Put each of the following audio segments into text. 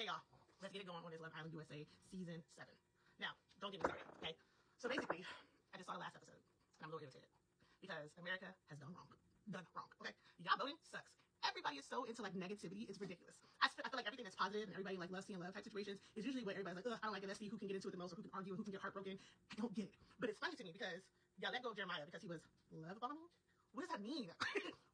Okay, y'all, let's get it going on this Love Island USA season 7. Now, don't get me started, okay? So basically, I just saw the last episode, and I'm a little irritated because America has done wrong. Done wrong, okay? Y'all voting sucks. Everybody is so into like negativity, it's ridiculous. I feel like everything that's positive and everybody like loves seeing love type situations is usually what everybody's like, ugh, I don't like it. Let's see who can get into it the most, or who can argue, or who can get heartbroken. I don't get it. But it's funny to me because y'all let go of Jeremiah because he was love bombing. What does that mean?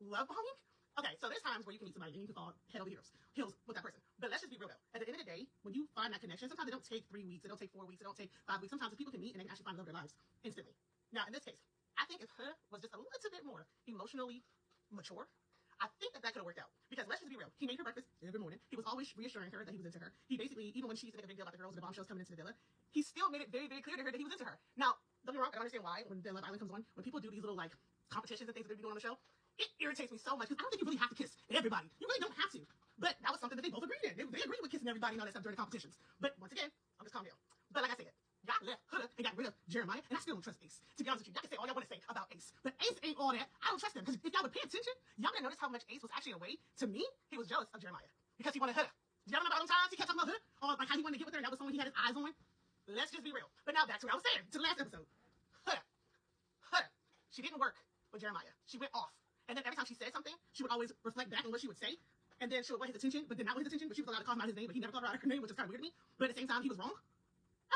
Love bombing? Okay, so there's times where you can meet somebody and you can fall head over heels with that person. But let's just be real though. At the end of the day, when you find that connection, sometimes it don't take 3 weeks, it don't take 4 weeks, it don't take 5 weeks. Sometimes people can meet and they can actually find love of their lives instantly. Now, in this case, I think if her was just a little bit more emotionally mature, I think that could have worked out. Because let's just be real. He made her breakfast every morning. He was always reassuring her that he was into her. He basically, even when she used to make a big deal about the girls and the bombshells coming into the villa, he still made it very, very clear to her that he was into her. Now, don't get me wrong, I don't understand why when Love Island comes on, when people do these little like competitions and things that they be doing on the show, it irritates me so much because I don't think you really have to kiss everybody. You really don't have to. But that was something that they both agreed in. They agreed with kissing everybody and all that stuff during the competitions. But once again, I'm just calm down. But like I said, y'all left Huda and got rid of Jeremiah, and I still don't trust Ace. To be honest with you, y'all can say all y'all want to say about Ace, but Ace ain't all that. I don't trust him because if y'all would pay attention, y'all gonna notice how much Ace was actually away. To me, he was jealous of Jeremiah because he wanted Huda. Did y'all remember all them times he kept talking about Huda, or like how he wanted to get with her, and that was someone he had his eyes on? Let's just be real. But now back to what I was saying, to the last episode. Huda, she didn't work with Jeremiah. She went off. And then every time she said something, she would always reflect back on what she would say. And then she would want his attention, but then not want his attention, but she was allowed to call him out his name, but he never called her out her name, which is kind of weird to me. But at the same time, he was wrong.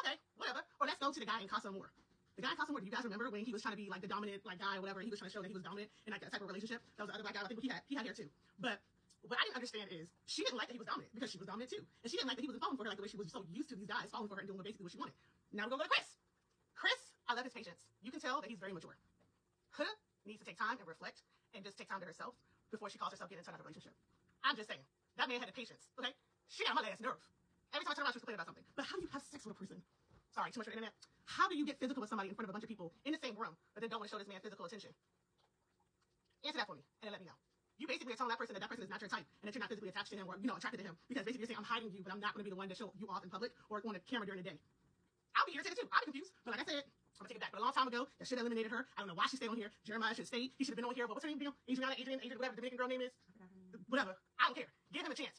Okay, whatever. Or let's go to the guy in Casa Amor. The guy in Casa Amor, do you guys remember when he was trying to be like the dominant like guy or whatever? He was trying to show that he was dominant in like that type of relationship. That was the other black guy I think he had hair too. But what I didn't understand is she didn't like that he was dominant because she was dominant too. And she didn't like that he was falling for her like the way she was so used to these guys falling for her and doing basically what she wanted. Now we're gonna go to Chris. Chris, I love his patience. You can tell that he's very mature. Huda needs to take time and reflect and just take time to herself before she calls herself getting into another relationship. I'm just saying, that man had the patience, okay? She got my last nerve. Every time I turn around, she was complaining about something. But how do you have sex with a person? Sorry, too much for the internet. How do you get physical with somebody in front of a bunch of people in the same room, but then don't want to show this man physical attention? Answer that for me, and then let me know. You basically are telling that person that person is not your type, and that you're not physically attached to him or, attracted to him. Because basically you're saying, I'm hiding you, but I'm not going to be the one to show you off in public or on the camera during the day. I'll be irritated too. I'll be confused. But like I said, I'm gonna take it back. But a long time ago, that should have eliminated her. I don't know why she stayed on here. Jeremiah should stay. He should have been on here. But what's her name? Adrian, whatever the Dominican girl name is. Whatever. I don't care. Give him a chance.